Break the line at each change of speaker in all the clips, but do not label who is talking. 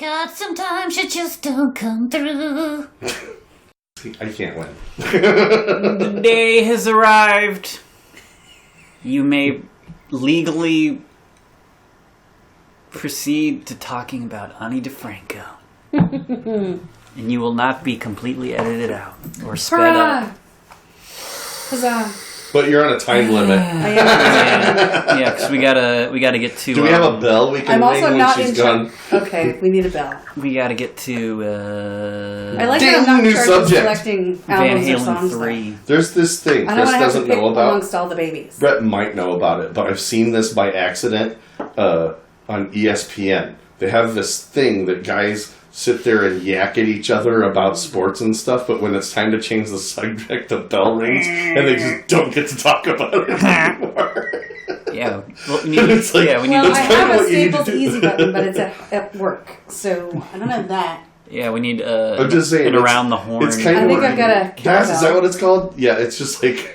God, sometimes you just don't come through.
I can't win.
The day has arrived. You may legally proceed to talking about Ani DiFranco. And you will not be completely edited out or sped up.
Huzzah.
But you're on a time limit.
Yeah, because we gotta get to.
Do we have a bell we can ring when she's gone?
Okay, we need a bell.
We gotta get to.
I like
Ding,
that I'm not
new
in charge of
subject.
selecting
Van
albums or
Halen
songs.
3.
There's this thing
I don't
Chris
want to have to
doesn't
pick
know about.
amongst all the babies.
Brett might know about it, but I've seen this by accident on ESPN. They have this thing that guys sit there and yak at each other about sports and stuff, but when it's time to change the subject, the bell rings, and they just don't get to talk about it anymore.
Yeah, well, we need.
It's like,
yeah, we need.
Well,
That's
I
kind of
have a
what you need to
Staples
do.
Easy button, but it's at work, so I don't have that.
Yeah, we need.
I'm just saying,
an around the horn.
It's kind
I
of
think
what
I've got a
is that
cowbell.
what it's called? Yeah, it's just like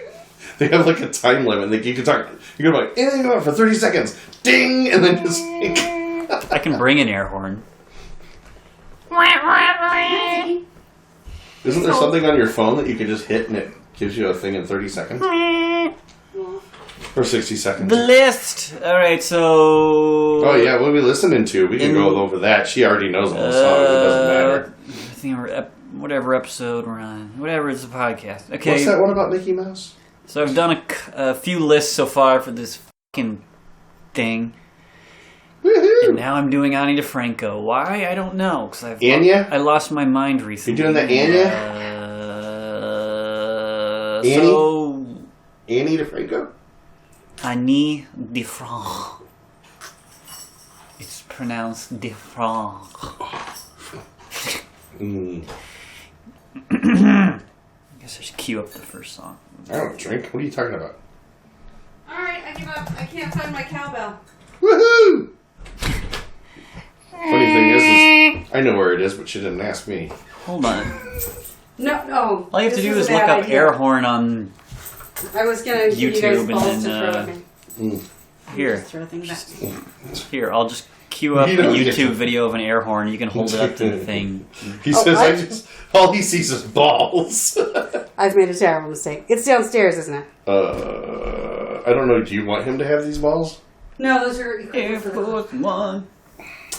they have like a time limit. Like you can talk, you can be like anything about it for 30 seconds, ding, and then just.
I can bring an air horn.
Isn't there something on your phone that you can just hit and it gives you a thing in 30 seconds? Or 60 seconds?
The list. All right, so.
Oh yeah, what are we listening to? We can go over that. She already knows all the songs. It doesn't matter.
I think whatever episode we're on, whatever is the podcast. Okay.
What's that one about Mickey Mouse?
So I've done a few lists so far for this fucking thing.
Woohoo!
And now I'm doing Ani DiFranco. Why? I don't know. Because
Anya?
I lost my mind recently.
You're doing the Anya? Annie?
So
Ani DiFranco?
Ani DiFranco. It's pronounced DiFranco. I guess I should cue up the first song.
I don't drink. What are you talking about?
Alright, I give up. I can't find my cowbell.
Woohoo! Funny thing is I know where it is, but she didn't ask me.
Hold on.
No.
All you have to
this
do
was
is
a
look
bad
up
idea.
air horn on
I was gonna give you guys
YouTube
balls
and
to
then,
throw at me.
here.
Just throw things at
Here, I'll just cue up a
You don't get
YouTube
to-
video of an air horn. You can hold it up to the thing.
He says,
what?
all he sees is balls.
I've made a terrible mistake. It's downstairs, isn't it?
I don't know. Do you want him to have these balls?
No, those are equivalent
Air
for the
Force One.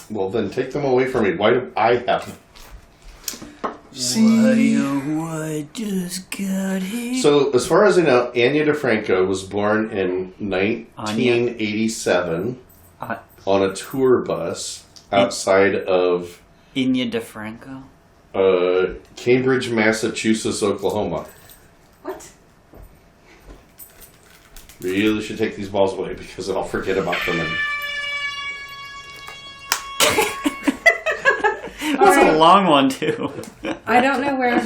Well, then take them away from me. Why do I have them?
What just got here?
So, as far as I know, Anya DiFranco was born in 1987 on a tour bus outside of
Anya DiFranco?
Cambridge, Massachusetts, Oklahoma.
What?
Really should take these balls away because I'll forget about them. And
That's a long one, too.
I don't know where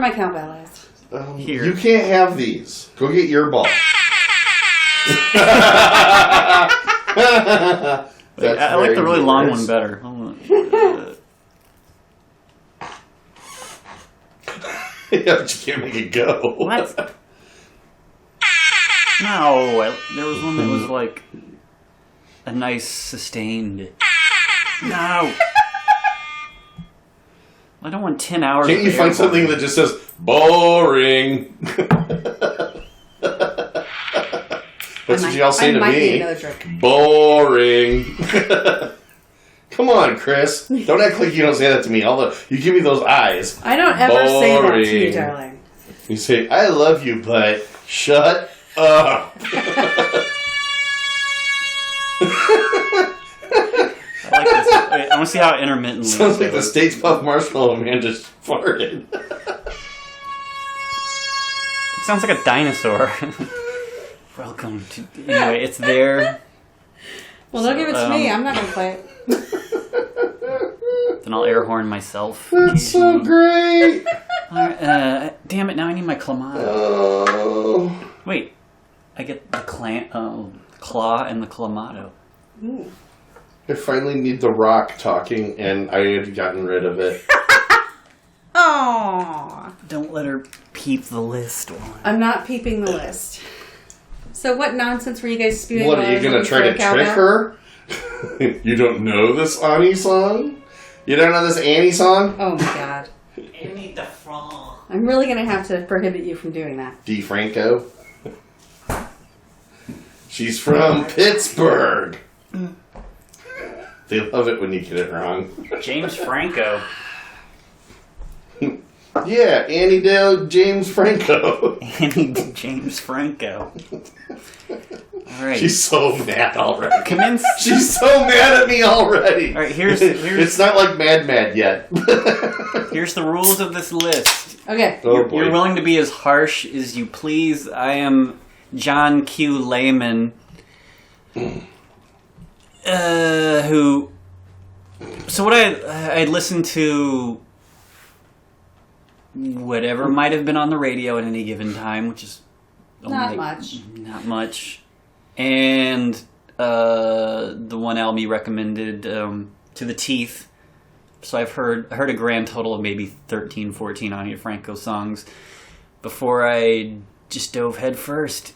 my cowbell is.
Here.
You can't have these. Go get your ball.
I like the really long one better. Hold on.
Yeah, but you can't make it go.
What? No, there was one that was like a nice sustained. No. I don't want 10 hours.
Can't you
of
find
air
something that just says boring? That's what y'all say to
might need
me.
another drink.
Boring. Come on, Chris. Don't act like you don't say that to me. You give me those eyes.
I don't ever say that to you,
Boring.
darling.
You say, I love you, but shut up.
I like this. Wait, I want to see how intermittent.
Sounds like the States Puff Marshmallow Man just farted.
It sounds like a dinosaur. Welcome to. Anyway, it's there.
Well, don't give it to me. I'm not going to play it.
Then I'll air horn myself.
That's so great.
Damn it! Now I need my clamato.
Oh.
Wait, I get the claw and the clamato.
Ooh.
I finally need The Rock talking, and I had gotten rid of it.
Aww.
Don't let her peep the list one.
I'm not peeping the list. So what nonsense were you guys spewing?
What,
while
are
I
you
was
going to
looking
try
for
to
a cowbell?
trick her? You don't know this Ani song? You don't know this Annie song?
Oh my god.
Ani DiFranco.
I'm really going to have to prohibit you from doing that.
DiFranco. She's from Pittsburgh. They love it when you get it wrong.
James Franco.
Yeah, Annie Dale James Franco.
Ani James Franco. All right.
She's so mad already.
Commence.
She's so mad at me already.
All right, here's
It's not like Mad yet.
here's the rules of this list.
Okay.
Oh boy.
You're willing to be as harsh as you please. I am John Q. Lehman, who. So what I listened to whatever might have been on the radio at any given time, which is
Not much.
Not much. And the one album you recommended, To the Teeth. So I've heard a grand total of maybe 13, 14 Ani DiFranco songs before I just dove headfirst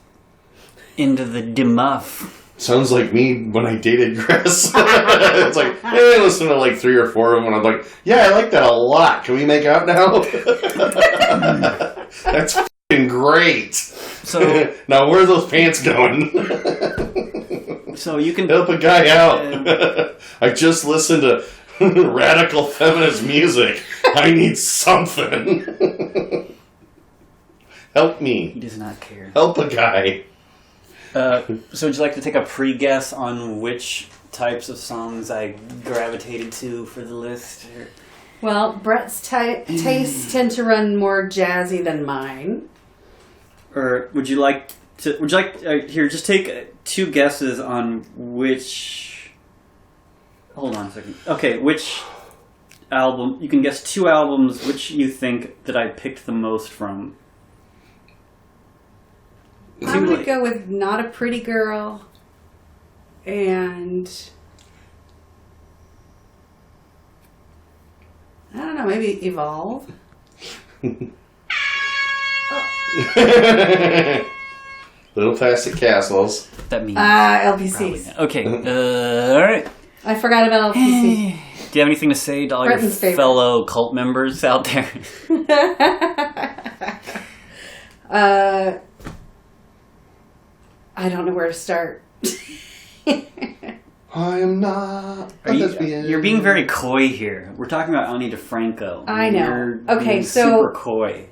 into the demuff.
Sounds like me when I dated Chris. It's like, hey, I listened to like 3 or 4 of them, and I'm like, yeah, I like that a lot. Can we make out now? That's f***ing great.
So
Now where are those pants going?
so you can
Help a guy out. I just listened to radical feminist music. I need something. Help
He
me.
does not care.
Help a guy.
So would you like to take a pre-guess on which types of songs I gravitated to for the list?
Well, Brett's tastes tend to run more jazzy than mine.
Or would you like here, just take 2 guesses on which... Hold on a second. Okay, which album... You can guess 2 albums which you think that I picked the most from.
I'm going to go with Not a Pretty Girl and... I don't know, maybe Evolve.
Little Plastic Castles.
That means...
LPCs.
Okay, alright.
I forgot about LPCs.
Do you have anything to say to all your
Bretton's favorite.
fellow cult members out there?
I don't know where to start.
I am not a lesbian.
You're being very coy here. We're talking about Ani DiFranco.
I know.
You're
Okay,
being
so-
super coy.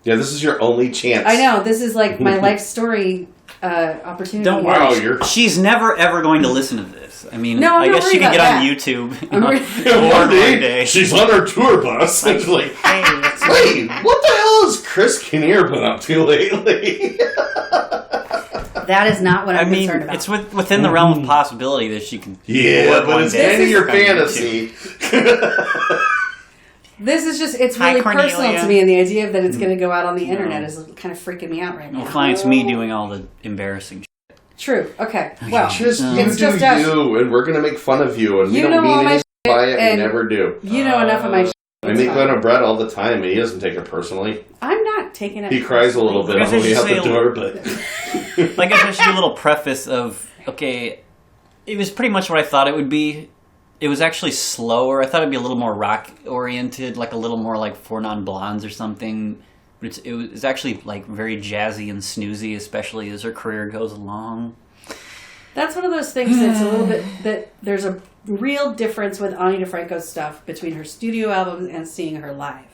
Yeah, this is your only chance.
I know, this is like my life story opportunity.
Don't worry.
Wow, you're...
She's never ever going to listen to this. I mean,
No, I'm
I
not
guess she
worried
can get
about
on
that.
YouTube.
I'm worried-
One day, she's on her tour bus. And she's like,
Hey, let's
hey, what the hell has Chris Kinnear been up to lately?
That is not what
I
I'm
mean,
concerned about.
it's within the realm of possibility that she can.
Yeah,
record
but
one
it's
day
kind of your
on YouTube.
fantasy.
This is just, it's
Hi,
really
Cornelia.
personal to me, and the idea of that it's going to go out on the internet is kind of freaking me out right now.
Well, fine, it's me doing all the embarrassing shit.
True, okay. Well,
Just you
it's
do
just us.
you, and we're gonna make fun of you, and we
You
don't
know all
mean
my
anything by it. We
and-
never do.
You know enough of my shit.
I make fun of Brett all the time, and he doesn't take it personally.
I'm not taking it.
He cries a little bit
I
on the
guess I
way out
should
the
say-
door, but
Like, I guess I should do a little preface of, okay, it was pretty much what I thought it would be. It was actually slower. I thought it'd be a little more rock-oriented, like a little more like Four Non-Blondes or something. But it was actually like very jazzy and snoozy, especially as her career goes along.
That's one of those things that's a little bit, that there's a real difference with Ani DiFranco's stuff between her studio albums and seeing her live.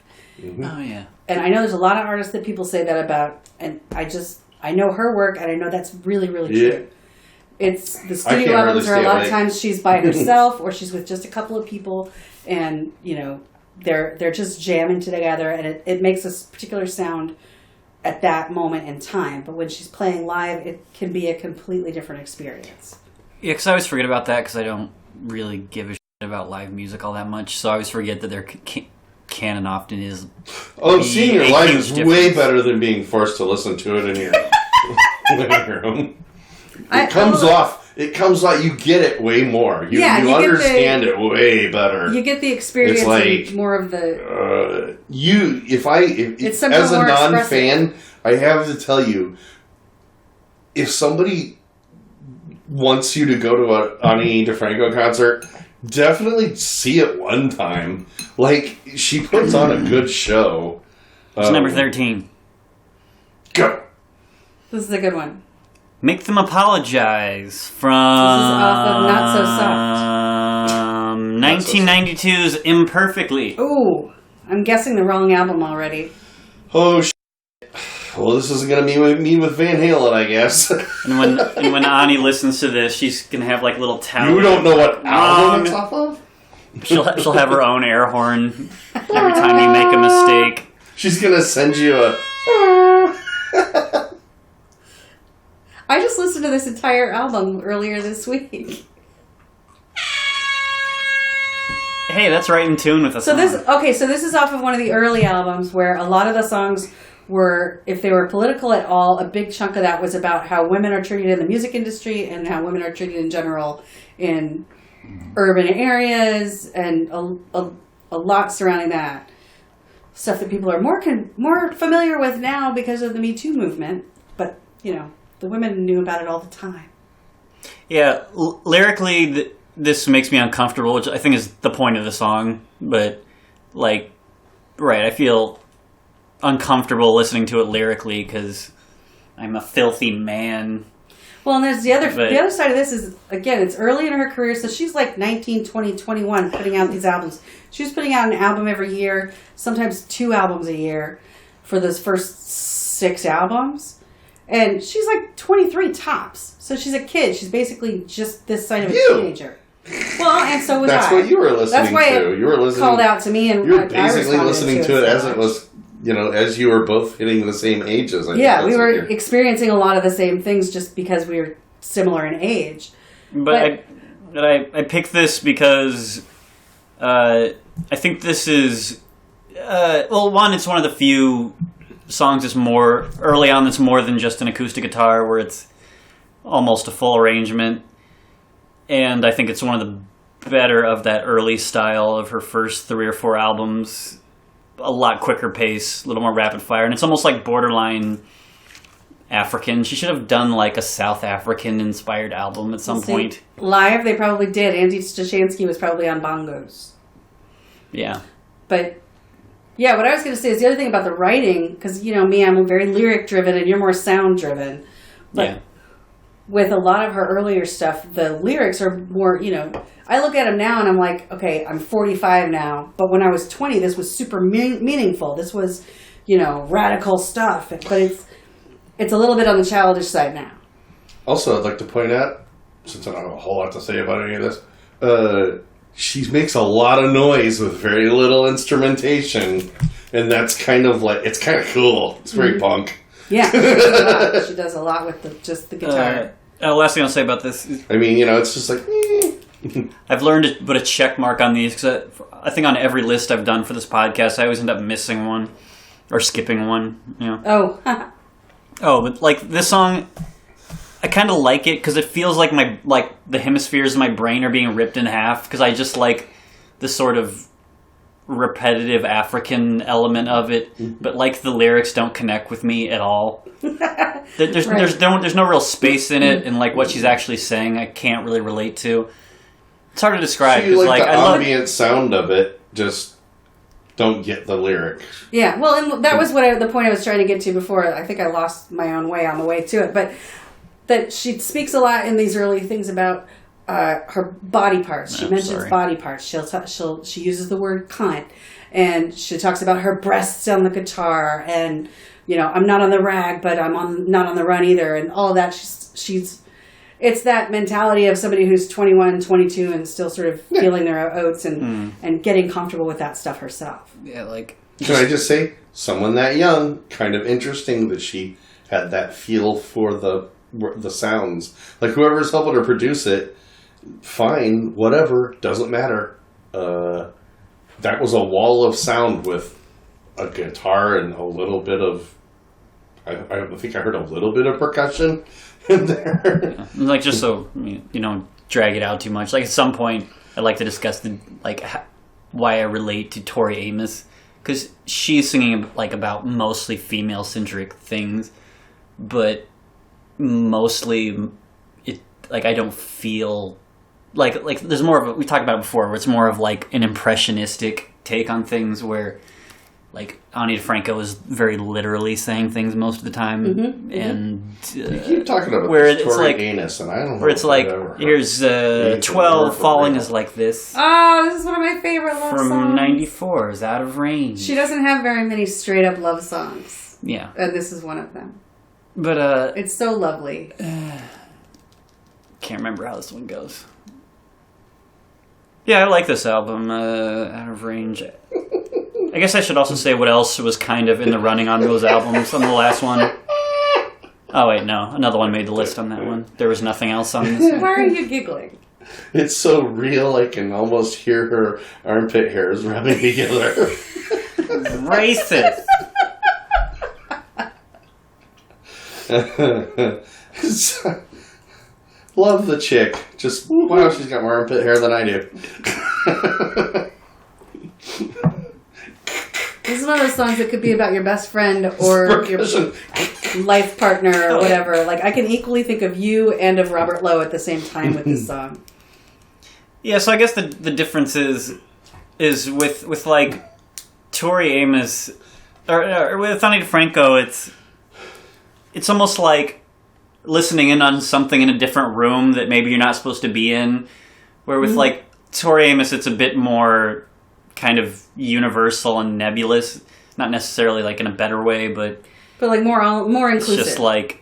Oh, yeah.
And I know there's a lot of artists that people say that about, and I know her work, and I know that's really, really true. It's the studio
can't
albums
hardly
are a lot
stay
of
awake.
times she's by herself or she's with just a couple of people, and you know they're just jamming together, and it makes a particular sound at that moment in time. But when she's playing live, it can be a completely different experience.
Yeah, because I always forget about that because I don't really give a shit about live music all that much. So I always forget that their canon often is.
seeing your
a
live
huge
is way
difference.
better than being forced to listen to it in your living room.
I
It comes
will-
off. You get it way more. You
Yeah, you get
understand it way better.
You get the experience
It's like,
and more of the.
If
It's somehow
as a
more
non-fan, I have to tell you, if somebody wants you to go to an Ani DiFranco concert, definitely see it one time. Like, she puts on a good show.
It's number 13.
Go!
This is a good one.
Make Them Apologize from
This is off of Not So Soft.
1992's Imperfectly.
Ooh, I'm guessing the wrong album already.
Oh, well, this isn't going to be me with Van Halen, I guess.
And when Ani listens to this, she's going to have like little towels.
You don't know what album it's off of?
She'll have her own air horn every time you make a mistake.
She's going to send you a...
I just listened to this entire album earlier this week.
Hey, that's right in tune with the song.
So this is off of one of the early albums where a lot of the songs were, if they were political at all, a big chunk of that was about how women are treated in the music industry and how women are treated in general in urban areas, and a lot surrounding that. Stuff that people are more familiar with now because of the Me Too movement, but, the women knew about it all the time.
Yeah, lyrically, this makes me uncomfortable, which I think is the point of the song. But, I feel uncomfortable listening to it lyrically because I'm a filthy man.
Well, and there's the other side of this is, again, it's early in her career, so she's like 19, 20, 21 putting out these albums. She was putting out an album every year, sometimes 2 albums a year for those first 6 albums. And she's like 23 tops. So she's a kid. She's basically just this side of a teenager. Well, and so was
That's
I.
what you were listening
That's why
to. You were listening.
Called out to me, and
you were basically
I
listening to it as it was, as you were both hitting the same ages.
Yeah, we were experiencing a lot of the same things just because we were similar in age.
But I picked this because I think this is one. It's one of the few songs that's more early on. That's more than just an acoustic guitar, where it's almost a full arrangement. And I think it's one of the better of that early style of her first 3 or 4 albums. A lot quicker pace, a little more rapid fire, and it's almost like borderline African. She should have done like a South African inspired album at some point.
Live, they probably did. Andy Stashansky was probably on bongos.
Yeah.
But, yeah, what I was going to say is the other thing about the writing, because, me, I'm very lyric driven and you're more sound driven. But
yeah.
With a lot of her earlier stuff, the lyrics are more, I look at them now and I'm like, okay, I'm 45 now, but when I was 20, this was super meaningful. This was, radical stuff, but it's a little bit on the childish side now.
Also, I'd like to point out, since I don't have a whole lot to say about any of this, she makes a lot of noise with very little instrumentation, and that's kind of it's kind of cool. It's very punk.
Yeah, she does a lot with just the guitar.
Last thing I'll say about this is,
it's just like...
I've learned to put a check mark on these, because I think on every list I've done for this podcast, I always end up missing one, or skipping one,
Oh.
But this song, I kind of like it, because it feels like the hemispheres of my brain are being ripped in half, because I just like the sort of repetitive African element of it, but the lyrics don't connect with me at all. There's no real space in it, and what she's actually saying I can't really relate to. It's hard to describe.
So you the ambient sound of it, just don't get the lyric.
Yeah, well, and that was the point I was trying to get to before. I think I lost my own way on the way to it, but that she speaks a lot in these early things about her body parts. She mentions body parts. She uses the word cunt, and she talks about her breasts on the guitar, and I'm not on the rag, but I'm not on the run either, and all of that. It's that mentality of somebody who's 21, 22, and still sort of feeling their oats and getting comfortable with that stuff herself.
Yeah,
Can I just say, someone that young, kind of interesting that she had that feel for the sounds. Whoever's helping her produce it, fine, whatever, doesn't matter. That was a wall of sound with a guitar and a little bit of... I think I heard a little bit of percussion in there.
Yeah. Just so you don't drag it out too much. At some point, I'd like to discuss why I relate to Tori Amos, because she's singing about mostly female-centric things, but mostly I don't feel like there's more of we talked about it before, where it's more of like an impressionistic take on things, where like Ani DiFranco is very literally saying things most of the time, and
you keep talking about
where
this
it's like
anus, and I don't know.
where it's like here's 12 falling is like this.
Oh, this is one of my favorite love songs.
From 94 is Out of Range.
She doesn't have very many straight up love songs.
Yeah.
And this is one of them.
But
it's so lovely.
Can't remember how this one goes. Yeah, I like this album, Out of Range. I guess I should also say what else was kind of in the running on those albums on the last one. Oh wait, no. Another one made the list on that one. There was nothing else on this one.
Why are you giggling?
It's so real, I can almost hear her armpit hairs rubbing together.
Racist.
Love the chick. Just, wow, she's got more armpit hair than I do.
This is one of those songs that could be about your best friend or your life partner or whatever. Like, I can equally think of you and of Robert Lowe at the same time with this song.
Yeah, so I guess the difference is with like Tori Amos or with Ani DiFranco, it's almost like listening in on something in a different room that maybe you're not supposed to be in. Where with like Tori Amos, it's a bit more kind of universal and nebulous, not necessarily like in a better way, but
like more inclusive.
It's just like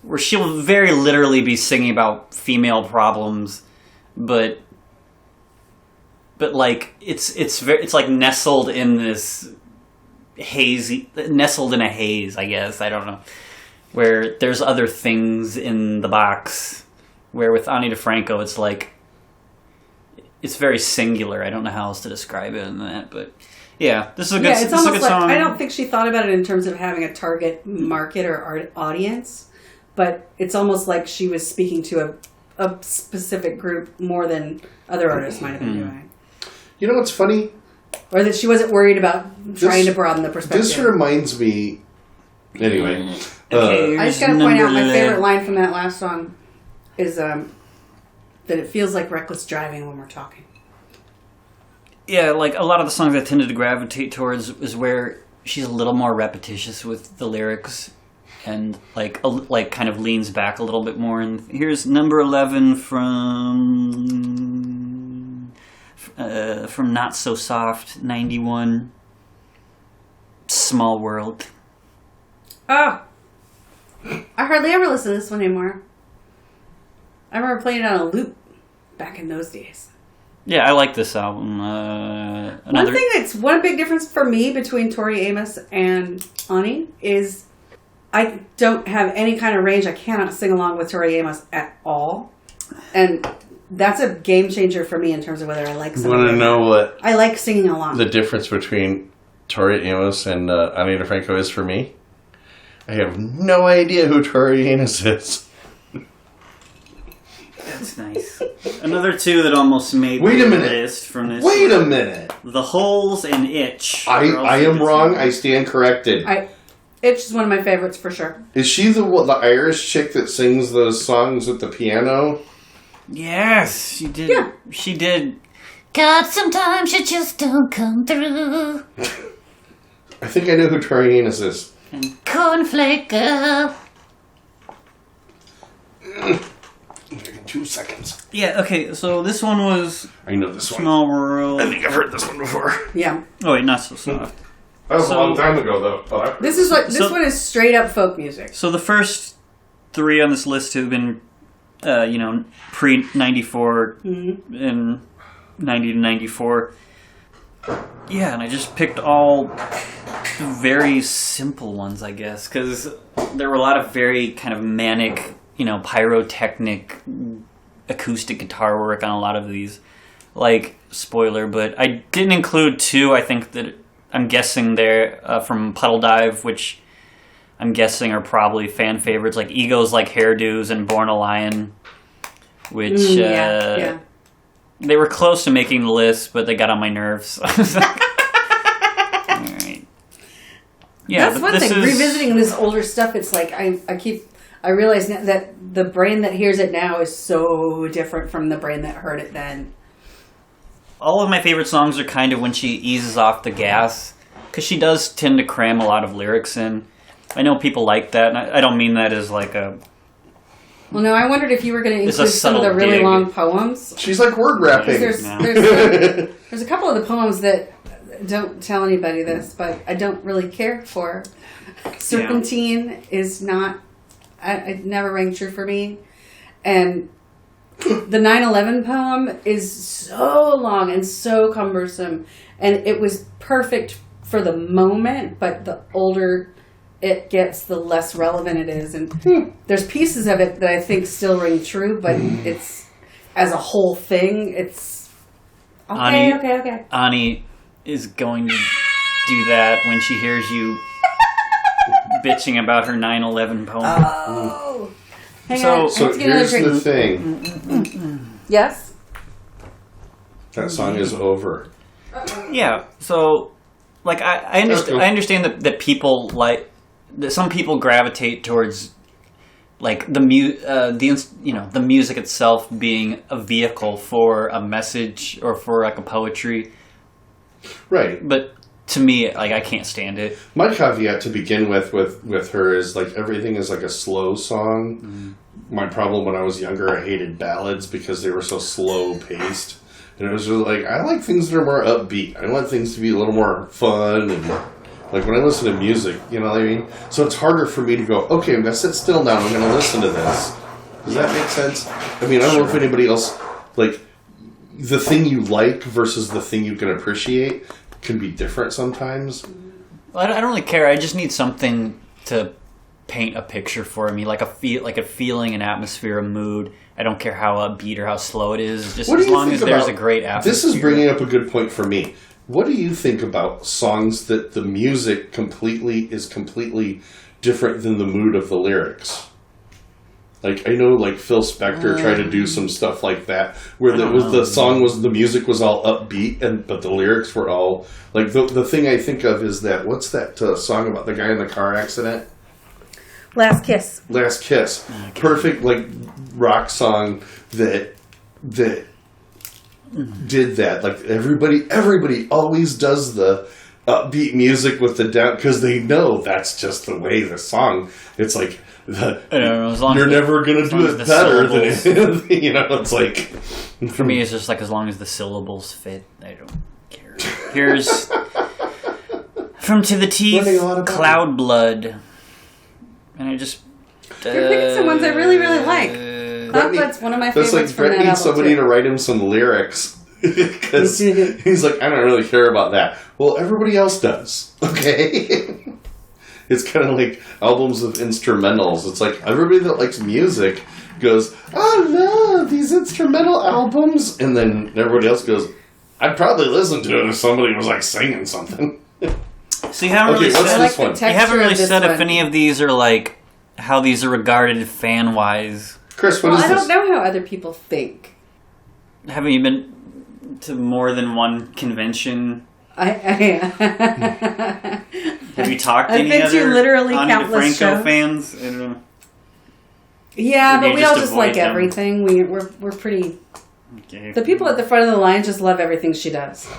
where she'll very literally be singing about female problems, but like it's like nestled in this nestled in a haze, I guess. I don't know, where there's other things in the box. Where with Ani DiFranco, it's like it's very singular. I don't know how else to describe it in that, but yeah, this is a good.
Yeah, it's almost
like
like
song.
I don't think she thought about it in terms of having a target market or audience, but it's almost like she was speaking to a specific group more than other artists might have been doing.
You know what's funny?
Or that she wasn't worried about trying to broaden the perspective.
This reminds me. Anyway,
Okay,
I just gotta point out my favorite line from that last song is that it feels like reckless driving when we're talking.
Yeah, like a lot of the songs I tended to gravitate towards is where she's a little more repetitious with the lyrics, and like kind of leans back a little bit more. And here's number 11 from Not So Soft, 91. Small World.
Oh, I hardly ever listen to this one anymore. I remember playing it on a loop back in those days.
Yeah, I like this album.
One big difference for me between Tori Amos and Ani is I don't have any kind of range. I cannot sing along with Tori Amos at all. And that's a game changer for me in terms of whether I like something.
You want to know what
I like singing along.
the difference between Tori Amos and Ani DiFranco is for me? I have no idea who Tori Amos is.
That's nice. Another two that almost made
Wait a
the
minute.
list from this.
Wait a minute.
The Holes and Itch.
I am wrong. I stand corrected.
It's just one of my favorites for sure.
Is she the Irish chick that sings those songs with the piano?
Yes, she did.
Yeah.
She did.
God, sometimes you just don't come through.
I think I know who Tori Amos is.
Cornflake girl.
2 seconds.
Yeah, okay, so this one was
I know this one.
Small World.
I think I've heard this one before.
Yeah.
Oh, wait, Not So Soft.
That was
So-
a long time ago, though. But
This one is straight up folk music.
So the first three on this list have been, pre-94 and 90 to 94. Yeah, and I just picked all very simple ones, I guess, because there were a lot of very kind of manic, pyrotechnic acoustic guitar work on a lot of these. Like, spoiler, but I didn't include two, I think, that I'm guessing they're from Puddle Dive, which I'm guessing are probably fan favorites, like Egos Like Hairdos and Born a Lion, which
Yeah.
they were close to making the list, but they got on my nerves. All right. Yeah,
That's
but
one thing.
this is-
Revisiting this older stuff, it's like I I realize now that the brain that hears it now is so different from the brain that heard it then.
All of my favorite songs are kind of when she eases off the gas, because she does tend to cram a lot of lyrics in. I know people like that, and I don't mean that as like a...
Well, no, I wondered if you were going to
It's a
include some of the
subtle
really
dig.
long poems.
She's like word rapping.
There's,
No.
there's a couple of the poems that don't tell anybody this, but I don't really care for. Serpentine is not... it never rang true for me. And the 9/11 poem is so long and so cumbersome. And it was perfect for the moment, but the older it gets, the less relevant it is. And there's pieces of it that I think still ring true, but it's, as a whole thing, it's... Okay.
Ani is going to do that when she hears you bitching about her 9/11 poem.
Oh! Hang
So-
on, I
So
have to get another
here's the
drink.
thing.
Yes?
That song is over.
Yeah, so like I understand.
Okay.
I understand that people like that. Some people gravitate towards like the music itself being a vehicle for a message or for like a poetry.
Right.
But to me, like I can't stand it.
My caveat to begin with her is like everything is like a slow song. My problem when I was younger, I hated ballads because they were so slow paced. And it was just like, I like things that are more upbeat. I want things to be a little more fun. And like when I listen to music, you know what I mean? So it's harder for me to go, okay, I'm going to sit still now. I'm going to listen to this. Does that make sense? I mean, I don't know if anybody else, like, the thing you like versus the thing you can appreciate can be different sometimes.
I don't really care. I just need something to paint a picture for me, like a feeling, an atmosphere, a mood. I don't care how upbeat or how slow it is, just
What do
as
you
long
think
as there's
about-
a great atmosphere.
This is bringing up a good point for me. What do you think about songs that the music is completely different than the mood of the lyrics? Like I know, like Phil Spector tried to do some stuff like that, where the music was all upbeat, but the lyrics were all like the thing I think of is that what's that song about the guy in the car accident?
Last Kiss.
Last Kiss. Perfect, like, rock song that did that. Like, everybody always does the upbeat music with the down, because they know that's just the way the song, it's like,
I don't know, as long
you're
as
never going to do
as
it
the
better than
syllables-
it, you know, it's like...
For me, it's just like as long as the syllables fit, I don't care. Here's from To the Teeth,
Learning a lot about
Cloud Blood. And I just...
You're picking some ones I really, really like.
Brett
That's one of my
That's
favorites
like
from
Brett
that
needs
album,
somebody
too.
to write him some lyrics. Because he's like, I don't really care about that. Well, everybody else does. Okay? It's kind of like albums of instrumentals. It's like everybody that likes music goes, I love these instrumental albums. And then everybody else goes, I'd probably listen to it if somebody was like singing something.
So you haven't
Okay,
really
what's
said,
this one?
you haven't really said if
one.
any of these are like, how these are regarded fan-wise.
Chris, what
Well,
is
I
this?
don't know how other people think.
Haven't you been to more than one convention? Have you talked to
I've
any
been to
other
literally
Ani
countless
DiFranco
shows.
fans? I don't know.
Yeah,
Or do
but
you
we
just
all just
avoid
like
them?
everything. We're pretty...
Okay.
The people at the front of the line just love everything she does.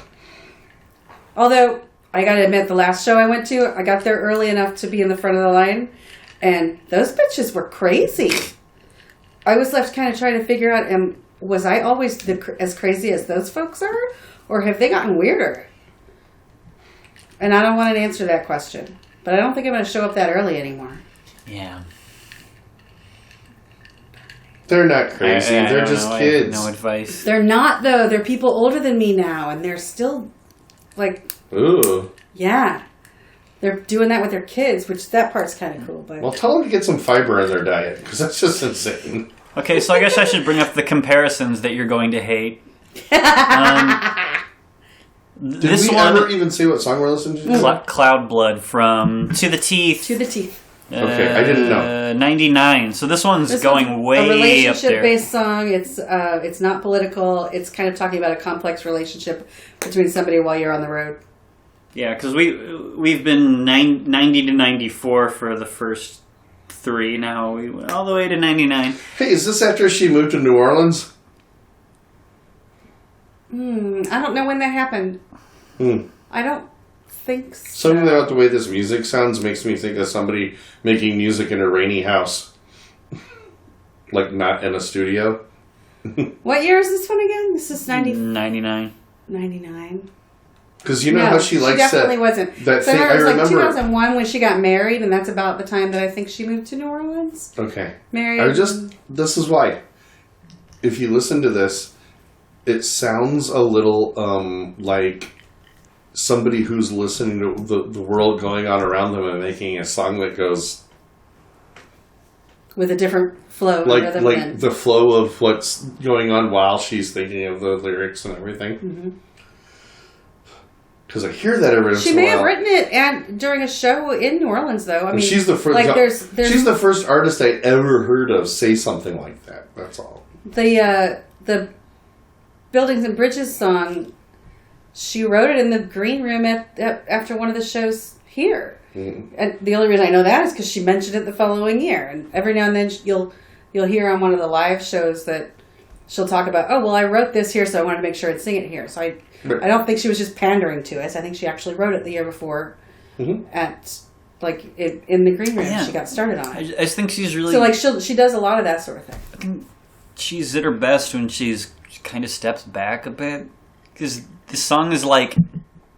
Although, I gotta admit, the last show I went to, I got there early enough to be in the front of the line, and those bitches were crazy. I was left kind of trying to figure out, was I always as crazy as those folks are? Or have they gotten weirder? And I don't want to answer that question. But I don't think I'm going to show up that early anymore.
Yeah.
They're not crazy.
I
They're
don't
just
know. I have
kids.
no advice.
They're not, though. They're people older than me now, and they're still, like,
Ooh.
yeah. They're doing that with their kids, which that part's kind of cool. But
Well, tell them to get some fiber in their diet, because that's just insane.
Okay, so I guess I should bring up the comparisons that you're going to hate.
Did
This
we
one,
ever even say what song we're listening to?
Cloud Blood from To the Teeth.
to the teeth.
Okay, I didn't know.
99. So this one's
This
going
one's
way
a
up there.
relationship-based song. It's not political. It's kind of talking about a complex relationship between somebody while you're on the road.
Yeah, because we've been 90 to 94 for the first 93. Now we went all the way to 99.
Hey, is this after she moved to New Orleans?
I don't know when that happened. I don't think so.
Something about the way this music sounds makes me think of somebody making music in a rainy house. Like, not in a studio.
What year is this one again? This is
99.
99.
Because you know how she likes
definitely wasn't.
That
So
thing. I
it was like
remember
2001 when she got married, and that's about the time that I think she moved to New Orleans.
Okay.
Married.
This is why. If you listen to this, it sounds a little like somebody who's listening to the world going on around them and making a song that goes
with a different flow.
Like the flow of what's going on while she's thinking of the lyrics and everything. Because I hear that every once in a while.
She may have written it during a show in New Orleans, though. I mean,
she's the first.
Like
she's the first artist I ever heard of say something like that. That's all.
The Buildings and Bridges song, she wrote it in the green room after one of the shows here. And the only reason I know that is because she mentioned it the following year. And every now and then you'll hear on one of the live shows that she'll talk about, oh, well, I wrote this here, so I wanted to make sure I'd sing it here. So I don't think she was just pandering to us. I think she actually wrote it the year before at in the green room.
Yeah.
She got started on it.
I just think she's really...
So like she does a lot of that sort of thing.
I think she's at her best when she kind of steps back a bit. Because the song is like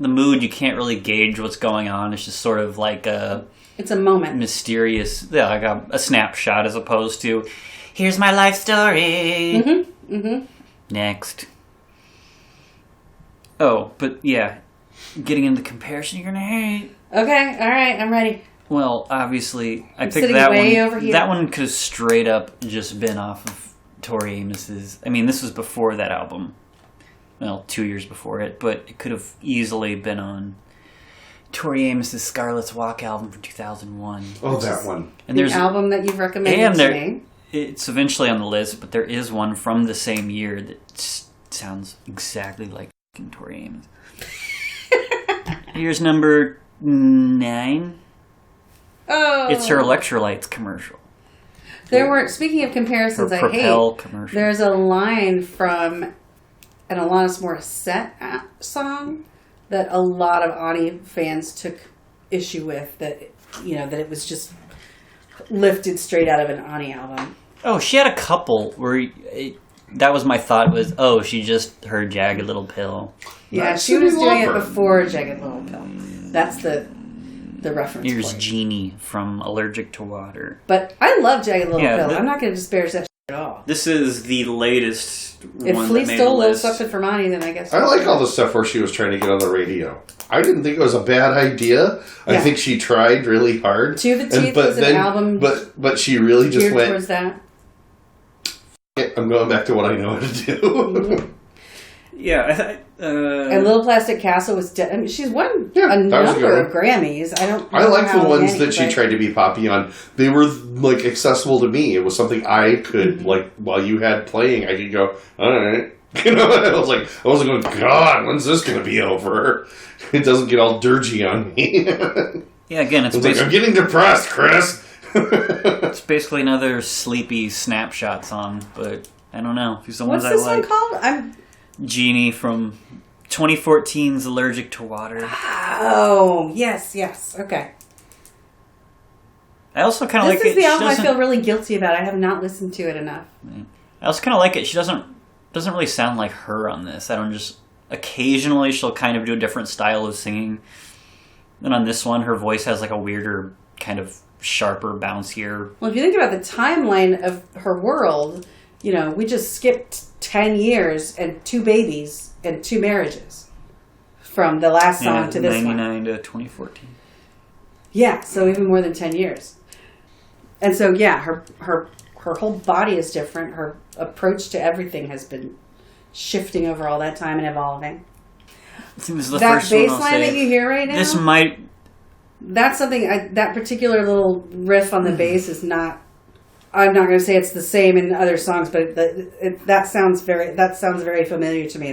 the mood, you can't really gauge what's going on. It's just sort of like
it's a moment.
Mysterious, like a snapshot as opposed to, here's my life story. Next. Oh, but yeah, getting into the comparison you're gonna hate.
Okay, all right, I'm ready.
Well, obviously, I picked
sitting
that
way
one.
over here.
That one could have straight up just been off of Tori Amos's. I mean, this was before that album. Well, 2 years before it, but it could have easily been on Tori Amos's Scarlet's Walk album from 2001.
Oh, that one.
And
The album that you've recommended to me.
It's eventually on the list, but there is one from the same year that sounds exactly like Tori Amos. Here's number 9.
Oh,
It's her electrolytes commercial.
There were, speaking of comparisons,
Her
I
Propel
hate.
commercial.
There's a line from an Alanis Morissette song that a lot of Ani fans took issue with. That that it was just lifted straight out of an Ani album.
Oh, she had a couple where that was my thought was, oh, she just her Jagged Little Pill.
Yeah,
That's
she was
Cyndi
doing it
Lauper.
before Jagged Little Pill. That's the reference
Here's
point.
Genie from Allergic to Water.
But I love Jagged Little
Yeah,
Pill.
but-
I'm not going to disparage that at all.
This is the latest
If
one
Flea
that made
stole
the
a little
list.
something from Ani, then I guess.
I like all the stuff where she was trying to get on the radio. I didn't think it was a bad idea. I
Yeah.
think she tried really hard.
To the Teeth was an album
But she really just
geared
went,
towards that.
I'm going back to what I know how to do.
Yeah,
And Little Plastic Castle was. I mean, she's won
Yeah,
a
that was a good
number
one.
of Grammys. I don't.
I
know
like the
how
ones
many,
that she
but-
tried to be poppy on. They were like accessible to me. It was something I could like while you had playing. I could go, all right. I was like, I wasn't going, God, when's this going to be over? It doesn't get all dirgy on me.
yeah. Again, it's
It's like, I'm getting depressed, Chris.
It's basically another sleepy snapshot song, but I don't know. These are the
What's
ones
this
I like.
one called? I'm.
Genie from 2014's Allergic to Water.
Oh yes, okay.
I also kind of like
This is
it.
the
She
album I
doesn't-
feel really guilty about. I have not listened to it enough.
I also kind of like it. She doesn't really sound like her on this. I don't just occasionally she'll kind of do a different style of singing. And on this one, her voice has like a weirder kind of sharper, bouncier.
Well, if you think about the timeline of her world, we just skipped 10 years and 2 babies and 2 marriages from the last song to this one.
99 to 2014.
Yeah, so even more than 10 years. And so, yeah, her whole body is different. Her approach to everything has been shifting over all that time and evolving.
I think this is the
That
first one
bass
I'll
line
say.
that you hear right now,
This might.
that's something, that particular little riff on the bass is not, I'm not going to say it's the same in other songs, but that sounds very familiar to me.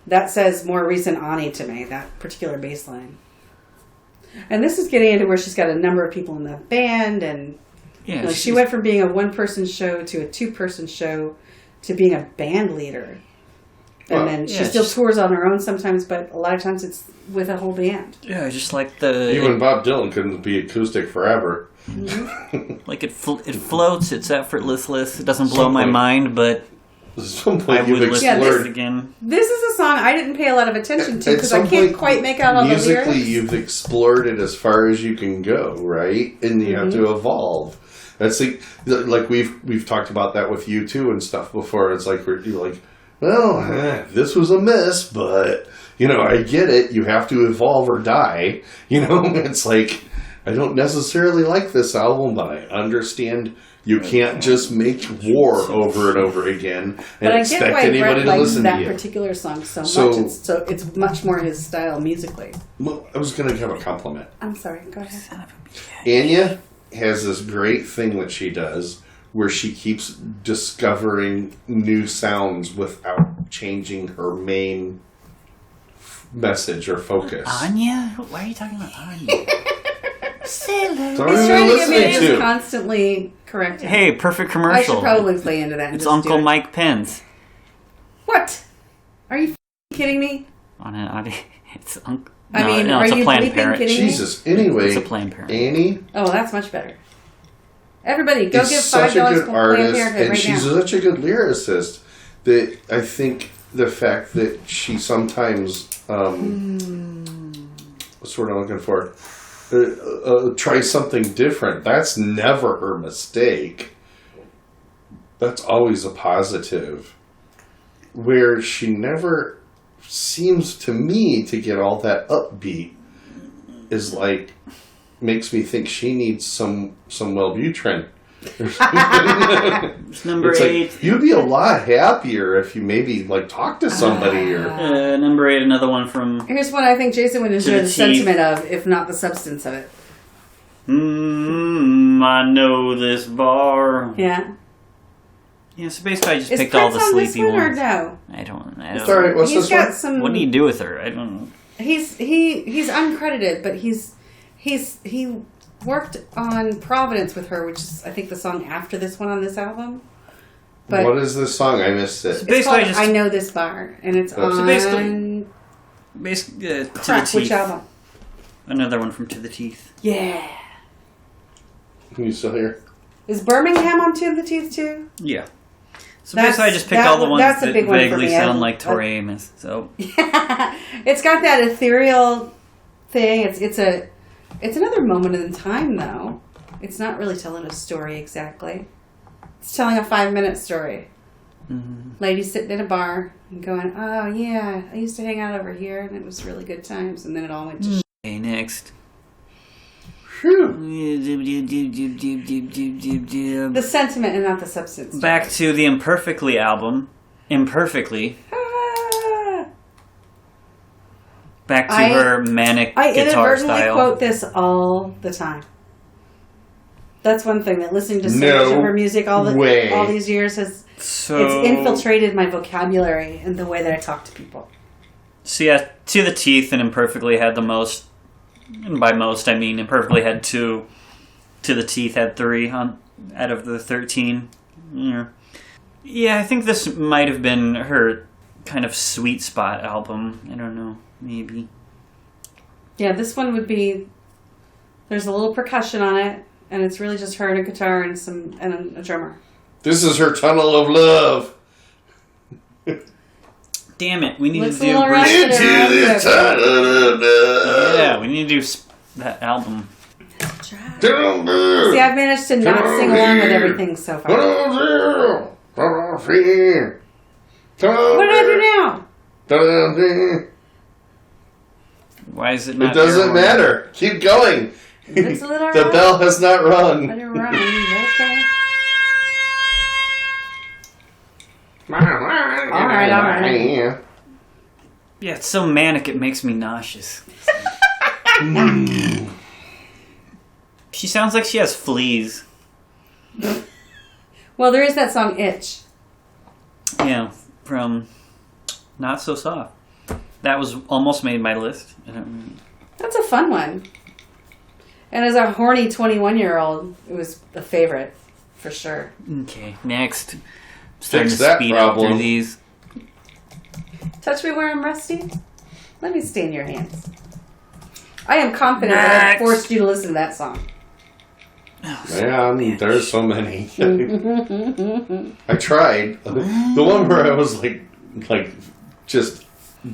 That says more recent Ani to me, that particular bass line. And this is getting into where she's got a number of people in the band, and
Yeah,
Like she went from being a one-person show to a two-person show to being a band leader. And then she still tours on her own sometimes, but a lot of times it's with a whole band.
Yeah, just like the...
Even Bob Dylan couldn't be acoustic forever.
Mm-hmm.
Like it floats, it's effortless. It doesn't blow my mind, but
At some
I
point
would
you've
listen to this
explored...
again.
This is a song I didn't pay a lot of attention to
At
because
some
I can't
point,
quite make out all the lyrics.
musically, you've explored it as far as you can go, right? And you have to evolve. That's like we've talked about that with you too and stuff before. It's like you're like, well, this was a miss, but I get it. You have to evolve or die. It's like I don't necessarily like this album, but I understand you can't just make war over and over again and expect anybody to listen to you.
That particular song so much. It's much more his style musically.
Well, I was going to have a compliment.
I'm sorry. Go ahead.
Anya has this great thing that she does where she keeps discovering new sounds without changing her main message or focus.
Anya? Why are you talking about Anya?
That's what
He's
I'm
trying to get me to
listening
just
to.
constantly correct him.
Hey, perfect
I
commercial.
should probably play into that. And
It's
just
Uncle
do it.
Mike Pence.
What? Are you kidding me?
It's Uncle.
Are
it's a
you
Planned
bleeping
Parenthood.
kidding me?
Jesus. Anyway,
It's a Planned Parenthood.
Annie
Oh, that's much better. Everybody, go
is
give
such
$5
a
to
good
Planned
artist,
Parenthood
and
right
she's
now.
such a good lyricist that I think the fact that she sometimes, what's the word I'm looking for? Try something different. That's never her mistake. That's always a positive. Where she never seems to me to get all that upbeat is like makes me think she needs some Wellbutrin.
It's number
It's
8.
like, you'd be a lot happier if you maybe talk to somebody or
Number 8, another one from...
Here's one I think Jason would enjoy
the
the sentiment of, if not the substance of it.
I know this bar.
Yeah.
Yeah, so basically I just
Is
Picked all the
Prince on this
sleepy
one or
ones.
no?
I don't
Sorry, what's
He's
this
got
one?
some.
What do you do with her? I don't know.
He's uncredited, but he worked on Providence with her, which is I think the song after this one on this album. But
What is this song? I missed it.
it's
Basically,
called I Know This Bar, and it's
So
on
Basically, To the
Crack.
Teeth.
Which album?
Another one from To the Teeth.
Yeah.
Can you still hear?
Is Birmingham on To the Teeth too?
Yeah. So
That's-
basically I just picked
that
all the
one-
ones
that's a
that
big one for
vaguely
me.
sound
I-
like Tori Amos. So
It's got that ethereal thing. It's another moment in time though. It's not really telling a story exactly. It's telling a 5-minute story. Lady sitting in a bar and going, "Oh yeah, I used to hang out over here and it was really good times." And then it all went to
okay, next.
the sentiment and not the substance.
Back to the Imperfectly album. Imperfectly.
Ah!
Back to
I-
her manic
I
guitar
inadvertently
style.
quote this all the time. That's one thing that listening to so
No
much of her music all
way.
these years has
So
it's infiltrated my vocabulary and the way that I talk to people.
So yeah, To the Teeth and Imperfectly had the most, and by most I mean Imperfectly had 2, To the Teeth had 3 out of the 13. Yeah, I think this might have been her kind of sweet spot album. I don't know, maybe.
Yeah, this one would be. There's a little percussion on it, and it's really just her and a guitar and a drummer.
This is her tunnel of love.
Damn it, we need
Looks
to
a
do
little rusty.
Into the tunnel of love.
Yeah, we need to do that album.
See, I've managed to not sing along with everything so far. What did I do now?
Why is it
It
not?
doesn't
Airhorn?
matter. Keep going.
Looks a little
The
rough.
bell has not rung.
Let it run. Okay.
All
right.
Yeah, it's so manic it makes me nauseous. She sounds like she has fleas.
Well, there is that song "Itch."
Yeah, from Not So Soft. That was almost made my list. I don't know.
That's a fun one. And as a horny 21-year-old, it was a favorite, for sure.
Okay, next. Starting
Fix
to
that
speed up
problem.
through these.
Touch me where I'm rusty. Let me stain your hands. I am confident that I
Next.
forced you to listen to that song.
Man, there's so many. I tried. The one where I was like just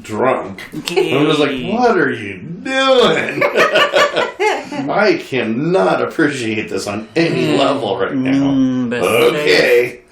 drunk.
Okay.
I was like, what are you doing? I cannot appreciate this on any level right now.
But
Okay.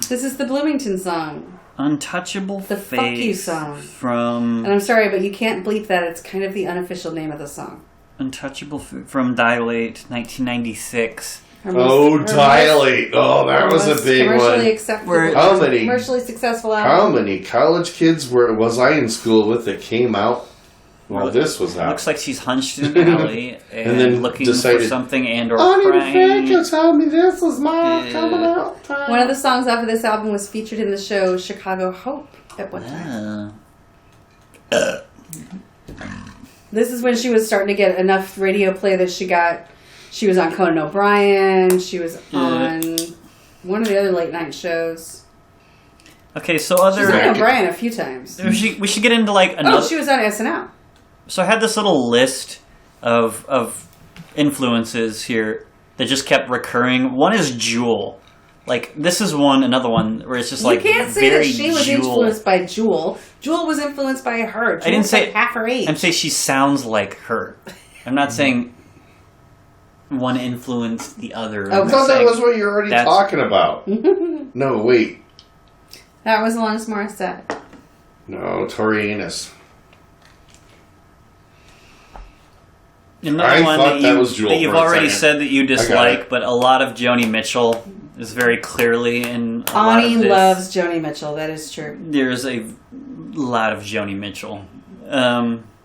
This is the Bloomington song.
Untouchable
The
Face
Fuck You song.
from
And I'm sorry, but you can't bleep that. It's kind of the unofficial name of the song.
Untouchable from Dilate, 1996.
Oh, Dilate. Oh, that was a big
commercially
one.
acceptable.
Where-
How many?
Commercially successful
How
album.
many college kids was I in school with that came out while this was out?
Looks like she's hunched in an alley and,
then
looking
decided,
for something and or
Ani
crying.
DiFranco told me this was my coming out time.
One of the songs off of this album was featured in the show Chicago Hope at one time. This is when she was starting to get enough radio play that she was on Conan O'Brien. She was on one of the other late night shows.
Okay, so
She was
other...
on O'Brien a few times.
We should get into like another...
Oh, she was on SNL.
So I had this little list of influences here that just kept recurring. One is Jewel. Like, this is another one where it's just like
you can't say that
very
she was
Jewel.
influenced by Jewel. Jewel was influenced by her.
I didn't say
like half her age.
I'm saying she sounds like her. I'm not saying one influenced the other.
I
I'm
thought that
saying
was what you're already
that's-
talking about. No, wait.
That was Alanis Morissette.
No, Tori Amos.
Another
I
one
thought that was Jewel
that you've
for a
already
second.
said that you
got
dislike,
it.
but a lot of Joni Mitchell is very clearly in a lot
Ani
of this.
loves Joni Mitchell. That is true.
There's a lot of Joni Mitchell.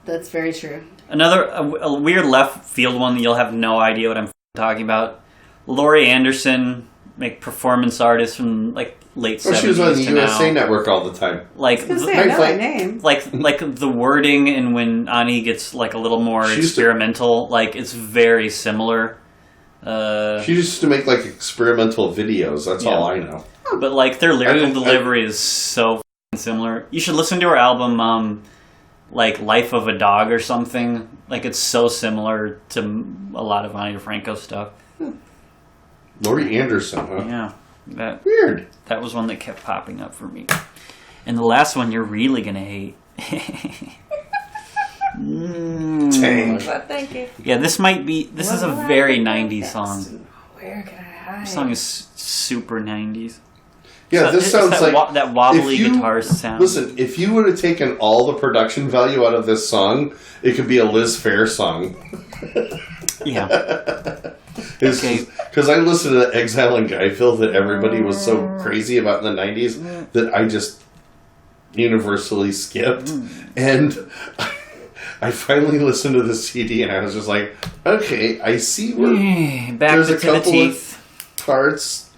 That's very true.
Another a weird left field one that you'll have no idea what I'm talking about. Laurie Anderson, like performance artist from like late
Well,
70s
she was on the
to
USA
now.
Network all the time.
Like
I was
the-
gonna say, I know
Like-
that name.
like the wording and when Ani gets like a little more
She used to-
experimental, like it's very similar.
She used to make like experimental videos. That's all I know.
But like their lyrical
didn't-
delivery is so f***ing similar. You should listen to her album, like Life of a Dog or something. Like it's so similar to a lot of Ani DiFranco stuff.
Laurie Anderson, huh?
Yeah, that
Weird.
was one that kept popping up for me. And the last one you're really gonna hate.
Dang.
Thank you.
Yeah, this is a very 90s song.
Where can I hide?
This song is super 90s.
Yeah,
So
this
it's
sounds
that
like
that wobbly
if you-
guitar sound.
Listen, if you would have taken all the production value out of this song, it could be a Liz Phair song.
Yeah.
Because I listened to Exile in Guyville that everybody was so crazy about in the 90s that I just universally skipped. And I finally listened to the CD and I was just like, okay, I see where
Back
there's
to
a
the
couple
teeth.
of parts.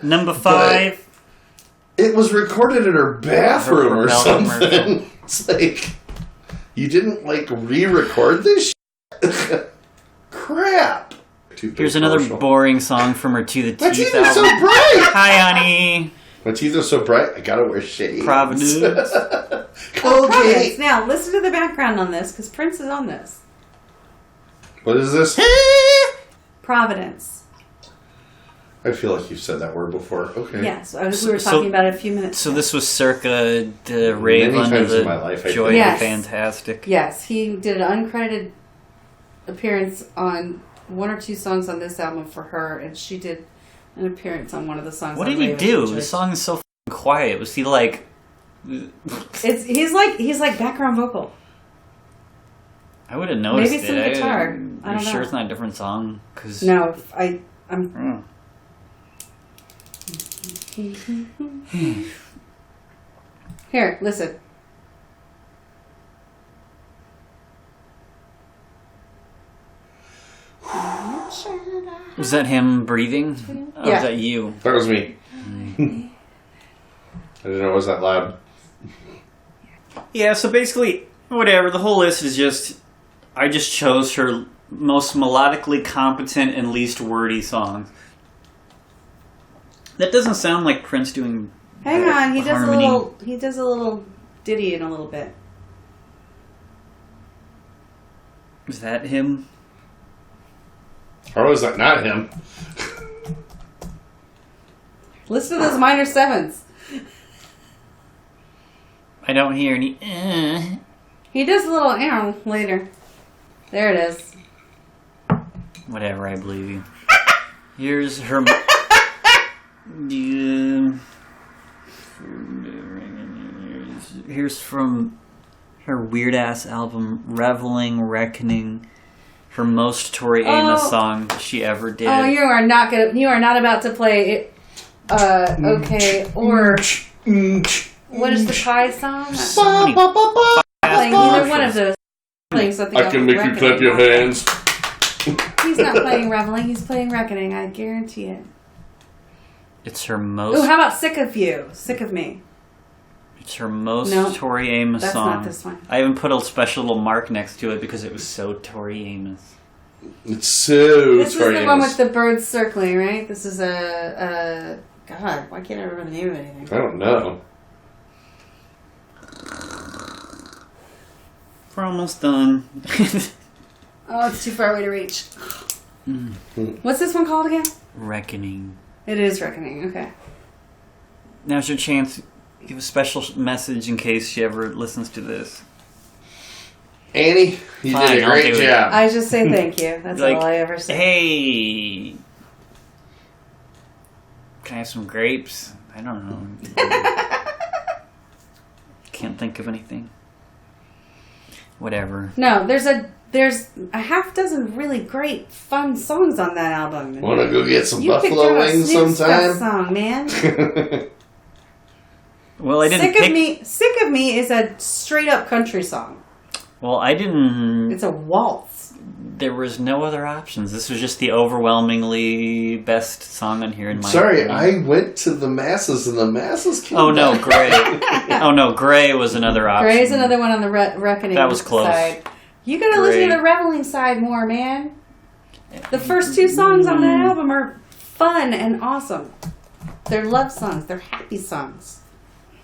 Number 5.
It was recorded in her bathroom or
Rebellion
something. It's like, you didn't like re-record this shit? Crap.
Here's another boring song from her To the
My
Teeth
teeth are so
album.
bright!
Hi, Ani.
My teeth are so bright, I gotta wear shades.
Providence.
Providence.
Okay.
Now, listen to the background on this, because Prince is on this.
What is this?
Providence.
I feel like you've said that word before. Okay.
Yes, we were talking about it a few minutes
So
ago.
this was circa the Rave
Many
Under
times
the
in my life, I
Joy
think.
of
Yes.
the Fantastic.
Yes, he did an uncredited appearance on one or two songs on this album for her, and she did an appearance on one of the songs.
What
on
did he
Rave
do?
Under
The
Joy.
song is so f***ing quiet. Was he like...
He's like background vocal.
I would have noticed
Maybe
it.
some guitar. I
Are you
don't
sure
know.
it's not a different song? Cause,
No, I'm. Here, listen.
Was that him breathing? Or
Yeah.
was that you?
That was me. I didn't know it was that loud.
Yeah, so basically, Whatever. The whole list is just. I just chose her most melodically competent and least wordy songs. That doesn't sound like Prince doing.
Hang on, he
harmony.
does a little ditty in a little bit.
Is that him?
Or was that not him?
Listen to those minor sevenths.
I don't hear any.
He does a little later. There it is.
Whatever, I believe you. Here's her. Here's from her weird ass album, Reveling, Reckoning. Her most Tori Amos song she ever did.
Oh, you are not about to play it. Okay, or what is the Kai song? Playing either one of those. Playing something.
I can make you clap your hands.
He's not playing Reveling. He's playing Reckoning. I guarantee it.
It's her most.
Ooh, how about Sick of You? Sick of Me.
It's her most
No,
Tori Amos
that's
song.
not this one.
I even put a special little mark next to it because it was so Tori Amos.
It's so
This is
Tori
the one
Amos.
with the birds circling, right? This is a God. Why can't I remember the name of anything?
I don't know.
We're almost done.
Oh, it's too far away to reach. What's this one called again?
Reckoning.
It is Reckoning. Okay.
Now's your chance. Give a special message in case she ever listens to this.
Annie, you
Fine,
did a
I'll
great
do it.
job.
I just say thank you. That's
Like,
all I ever say.
Hey, can I have some grapes? I don't know. Can't think of anything. Whatever.
No, there's a half dozen really great, fun songs on that album.
Want to go get some
You picked
buffalo
out a
wings
Snoop
sometime?
Stuff song, man.
Well, I didn't pick.
Sick of Me is a straight up country song.
Well, I didn't.
It's a waltz.
There was no other options. This was just the overwhelmingly best song on here in my
Sorry,
opinion.
I went to the masses and the masses came
Oh no,
back.
Gray. Oh no, Gray was another option.
Gray's another one on the Reckoning
That was close.
side. You gotta listen
Gray.
to the Reveling side more, man. The first two songs on that album are fun and awesome. They're love songs. They're happy songs.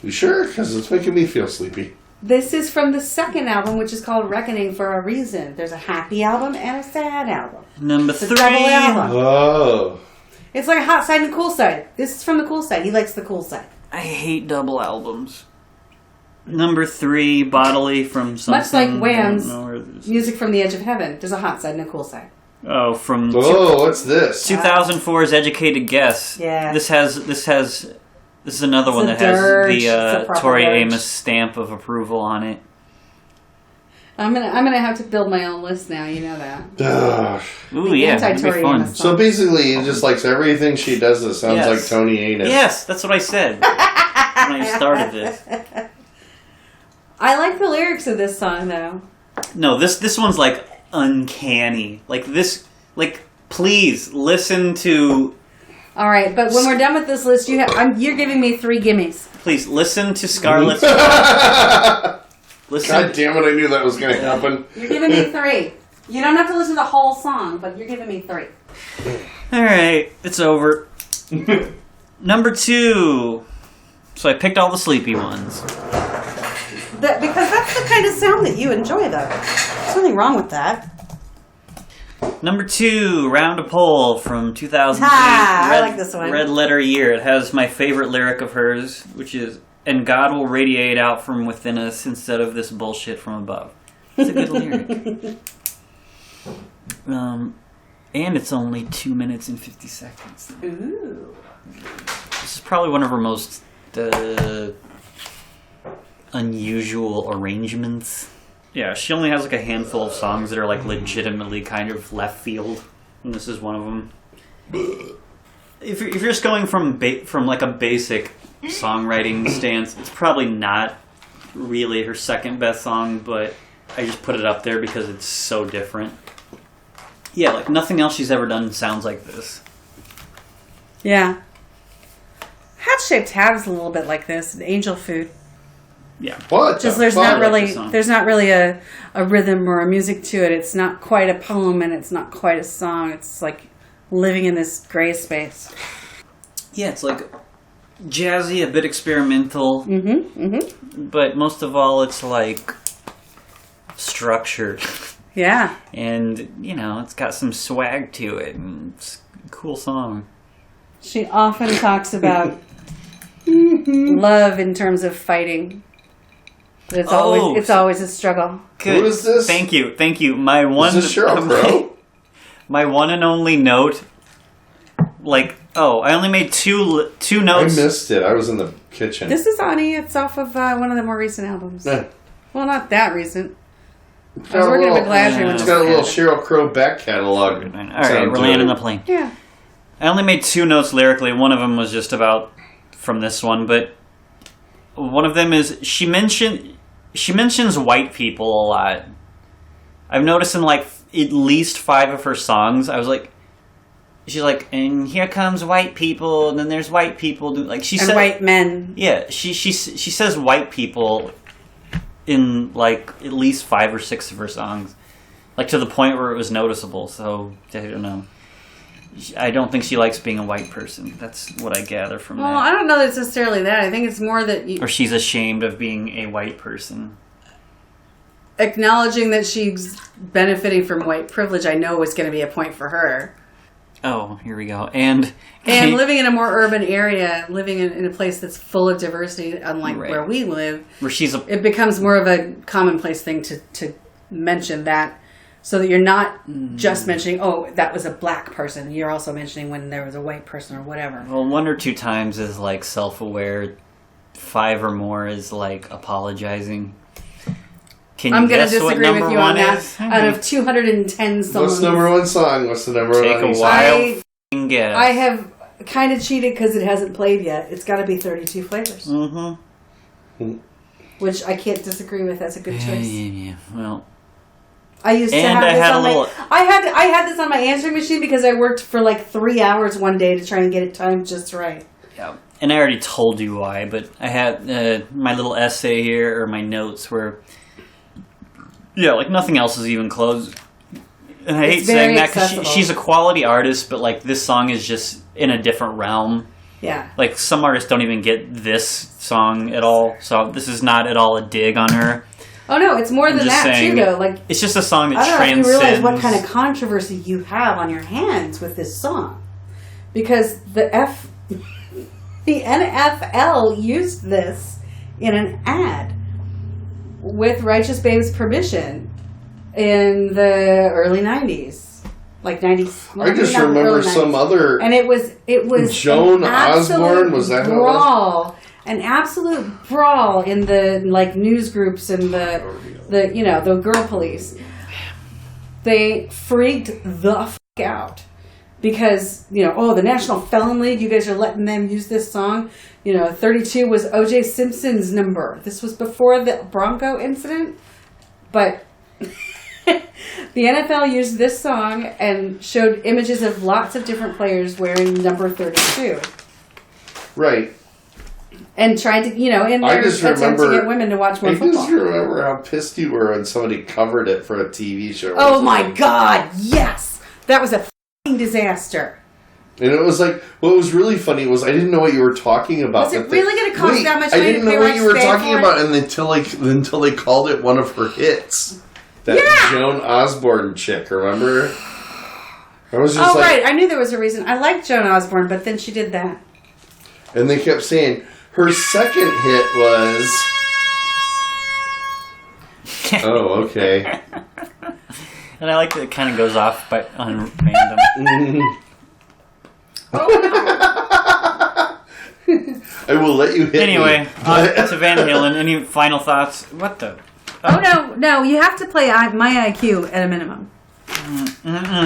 You sure? Because it's making me feel sleepy.
This is from the second album, which is called Reckoning for a reason. There's a happy album and a sad album.
Number
It's a
3.
double album.
Oh.
It's like a hot side and a cool side. This is from the cool side. He likes the cool side.
I hate double albums. Number 3, Bodily from something.
Much like Wham's
I don't know where this-
Music from the Edge of Heaven. There's a hot side and a cool side.
Oh, from
Oh, what's this?
2004's Educated Guess.
Yeah.
This is another one
It's
that
a
has
dirge.
the
It's a proper
Tori
dirge.
Amos stamp of approval on it.
I'm gonna have to build my own list now. You know that.
Ugh.
Ooh, yeah, that'd be
anti-Tori
fun.
Amos
So basically, he just likes everything she does that sounds
Yes.
like Tony Anus.
Yes, that's what I said when I started this.
I like the lyrics of this song though.
No, this one's like uncanny. Like this, like please listen to.
All right, but when we're done with this list, you're giving me 3 gimmies.
Please listen to Scarlett's. Listen.
God damn it, I knew that was going to happen.
You're giving me 3. You don't have to listen to the whole song, but you're giving me 3.
All right, it's over. Number 2. So I picked all the sleepy ones.
Because that's the kind of sound that you enjoy, though. There's nothing wrong with that.
Number 2, Round a Pole from 2008.
I like this one.
Red Letter Year. It has my favorite lyric of hers, which is, "And God will radiate out from within us instead of this bullshit from above." It's a good lyric. And it's only 2 minutes and 50 seconds.
Ooh.
This is probably one of her most unusual arrangements. Yeah, she only has like a handful of songs that are like legitimately kind of left field, and this is one of them. If you're just going from like a basic songwriting stance, it's probably not really her second best song, but I just put it up there because it's so different. Yeah, like nothing else she's ever done sounds like this.
Yeah. Hat-shaped hat is a little bit like this. Angel Food.
Yeah.
What?
Just
the
there's
fuck?
not
like
really
the song.
there's not really a rhythm or a music to it. It's not quite a poem and it's not quite a song. It's like living in this gray space.
Yeah, it's like jazzy, a bit experimental. But most of all, it's like structured.
Yeah.
And, it's got some swag to it. And it's a cool song.
She often talks about love in terms of fighting. But it's always a struggle.
Good.
Who is this?
Thank you. My one,
Is this Sheryl Crow?
my one and only note. I only made two notes.
I missed it. I was in the kitchen.
This is Ani. It's off of one of the more recent albums.
Eh.
Well, not that recent.
It's
I was working at McGlashy when
It's
this
got a little
was
Sheryl Crow back catalog.
All right, we're landing the plane.
Yeah.
I only made two notes lyrically. One of them was just about from this one, but one of them is she mentions white people a lot. I've noticed in like at least 5 of her songs, I was like, she's like, and here comes white people, and then there's white people. Like she said,
white men.
Yeah, she says white people in like at least 5 or 6 of her songs, like to the point where it was noticeable. So I don't know. I don't think she likes being a white person. That's what I gather from
Well,
that.
I don't know that it's necessarily that. I think it's more that
Or she's ashamed of being a white person.
acknowledging that she's benefiting from white privilege, I know is going to be a point for her.
Oh, here we go. And
living in a more urban area, living in a place that's full of diversity, unlike
Right.
where we live,
where she's
it becomes more of a commonplace thing to mention that, so that you're not just mentioning, oh, that was a black person. You're also mentioning when there was a white person or whatever.
Well, 1 or 2 times is like self-aware. 5 or more is like apologizing. Can you
I'm going to
guess what
disagree
number
with you
1
on that.
is?
Out of 210 songs,
What's number 1 song? What's the number 1
Take a wild f***ing guess.
I have kind of cheated because it hasn't played yet. It's got to be 32 Flavors.
Mm-hmm.
Which I can't disagree with. That's a good choice.
Yeah. Well,
I used to
And
have
I
this
had
on
a
my.
little-
I had this on my answering machine because I worked for like 3 hours one day to try and get it timed just right.
yeah. And I already told you why, but I had my little essay here, or my notes, where, like nothing else is even close. And I hate
It's very
saying that because
accessible.
she's a quality artist, but like this song is just in a different realm.
Yeah.
Like some artists don't even get this song at all, so this is not at all a dig on her.
Oh no, it's more than
just
that
saying,
too, though. Like
it's just a song that
I don't know if
transcends.
you realize what kind of controversy you have on your hands with this song, because the NFL used this in an ad with Righteous Babe's permission in the early 90s. Like 90s.
I just remember some other.
And it was
Joan
an absolute
Osborne, was that who it was?
brawl, an absolute brawl in the like news groups and the girl police. They freaked the f*** out because the National Felon League, you guys are letting them use this song. 32 was O.J. Simpson's number. This was before the Bronco incident, but the NFL used this song and showed images of lots of different players wearing number 32.
Right.
And trying to, in their attempt to get women to watch more football.
I just remember how pissed you were when somebody covered it for a TV show.
Oh my God, yes! That was a f***ing disaster.
And it was like, what was really funny was I didn't know what you were talking about.
Was it really going to cost that much
I
money
didn't
to
know
pay
what you were
Rex
talking
for
about
it?
until they called it one of her hits. That Joan Osborne chick, remember? I was just
right. I knew there was a reason. I liked Joan Osborne, but then she did that.
And they kept saying her second hit was. Oh, okay.
And I like that it kind of goes off on random.
I will let you hit
Anyway,
me.
on to Van Halen. Any final thoughts? What the?
Oh no! You have to play My IQ at a minimum.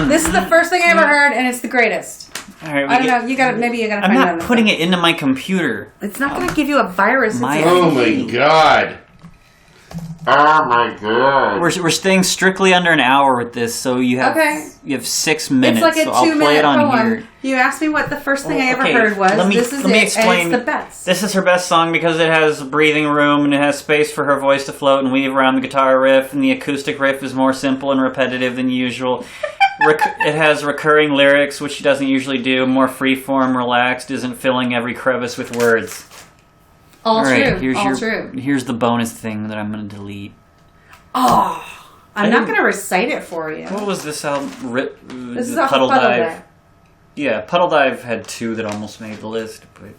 This is the first thing I ever heard, and it's the greatest.
All right,
I don't know. You got to
I'm
find it.
not putting it into my computer.
It's not going to give you a virus.
My-
It's
Oh
an
my
ID.
God. Oh my god.
We're staying strictly under an hour with this, so you have 6 minutes.
It's like a
so I'll
2-minute
play it on
poem.
here.
You asked me what the first thing I ever
Okay,
heard was.
let me explain.
And it's the best.
This is her best song because it has breathing room and it has space for her voice to float and weave around the guitar riff, and the acoustic riff is more simple and repetitive than usual. It has recurring lyrics, which she doesn't usually do, more freeform, relaxed, isn't filling every crevice with words.
All
right,
true. True.
Here's the bonus thing that I'm going to delete.
Oh, I'm not going to recite it for you.
What was this album?
This is off Puddle Dive.
Yeah, Puddle Dive had 2 that almost made the list, but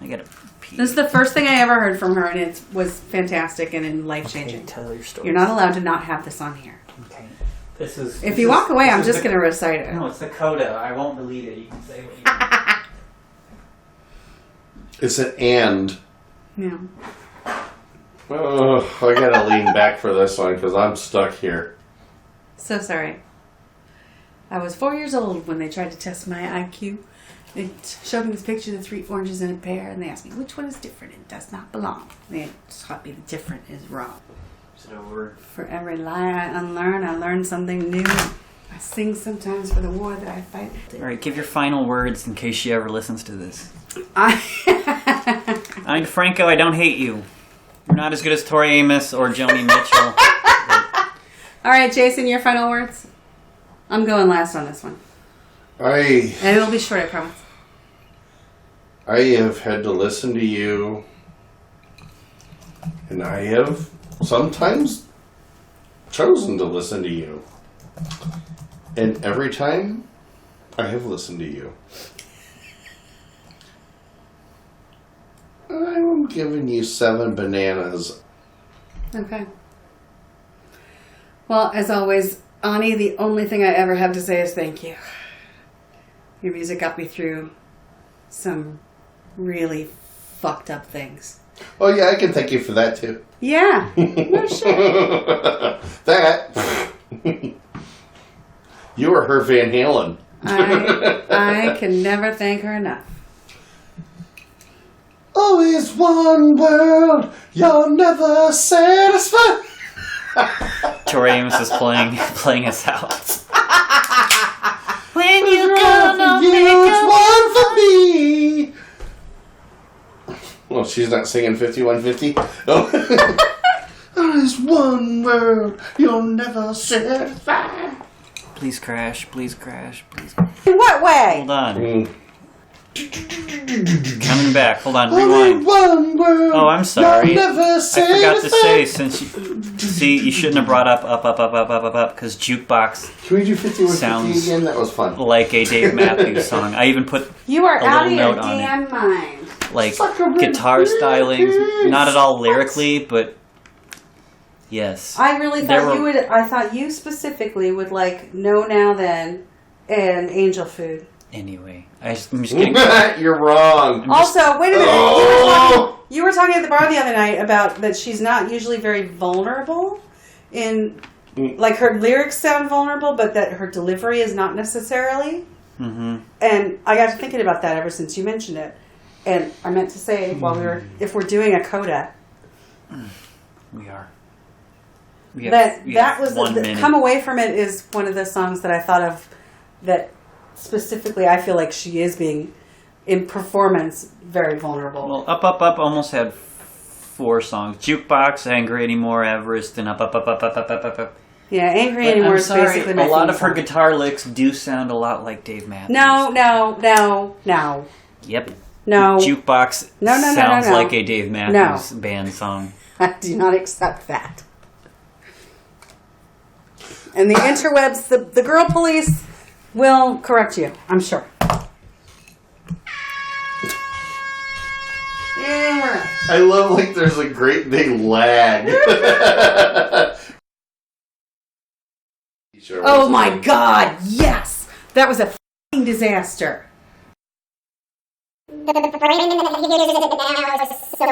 I got to pee.
This is the first thing I ever heard from her, and it was fantastic and life-changing.
Okay, tell your story.
You're not allowed to not have this on here.
Okay. If
you walk away, I'm just going to recite it.
No, it's the coda. I won't delete it. You can say what you want.
It's an and.
Yeah.
Oh, I gotta lean back for this one because I'm stuck here.
So sorry. I was 4 years old when they tried to test my IQ. They showed me this picture of 3 oranges in a pear, and they asked me, which one is different? It does not belong. They taught me the different is wrong.
Is it over?
For every lie I unlearn, I learn something new. I sing sometimes for the war that I fight.
All right, give your final words in case she ever listens to this.
Ani
DiFranco, I don't hate you. You're not as good as Tori Amos or Joni Mitchell.
All right, Jason, your final words? I'm going last on this one. And it'll be short, I promise.
I have had to listen to you, and I have sometimes chosen to listen to you. And every time, I have listened to you. I'm giving you 7 bananas.
Okay. Well, as always, Ani, the only thing I ever have to say is thank you. Your music got me through some really fucked up things.
Oh yeah, I can thank you for that too.
Yeah. No shit.
That. You were her Van Halen.
I can never thank her enough.
Always one world, you're never satisfied.
Tori Amos is playing us out.
When you gonna
You,
make
it's one for me. Well, she's not singing 5150. Oh. There's one world, you're never satisfied.
Please crash, please crash, please.
In what way?
Hold on.
Mm.
Coming back. Hold on,
Only
rewind.
one world,
Oh, I'm sorry.
you're never
I forgot to say,
satisfied.
since you shouldn't have brought up, because Jukebox
Can we do 5150
Sounds
again? That was fun.
like a Dave Matthews song. I even put
You are
A
out of
little
your
note on it.
damn mind.
like
Suck a
guitar
red
stylings,
face.
not at all lyrically, but yes.
I really
There
thought
were-
you would. I thought you specifically would like No Now Then and Angel Food.
Anyway, I'm just getting.
You're wrong.
Also, wait a minute.
Oh.
You were talking at the bar the other night about that she's not usually very vulnerable in, like her lyrics sound vulnerable, but that her delivery is not necessarily.
Mm-hmm.
And I got to thinking about that ever since you mentioned it. And I meant to say if we're doing a coda,
We are.
that was Come Away From It is one of the songs that I thought of that specifically I feel like she is being in performance very vulnerable.
Well, Up almost had 4 songs: Jukebox, Angry Anymore, Everest, and Up.
Yeah, Angry
But
Anymore
I'm
is
sorry,
basically my
a lot
theme
of her
song.
guitar licks do sound a lot like Dave Matthews.
No.
Yep.
No.
Jukebox
No.
sounds like a Dave Matthews band song.
I do not accept that. And the interwebs, the girl police will correct you, I'm sure. Yeah.
I love like there's a great big lag.
Oh my God, yes! That was a f***ing disaster.
The brain now is so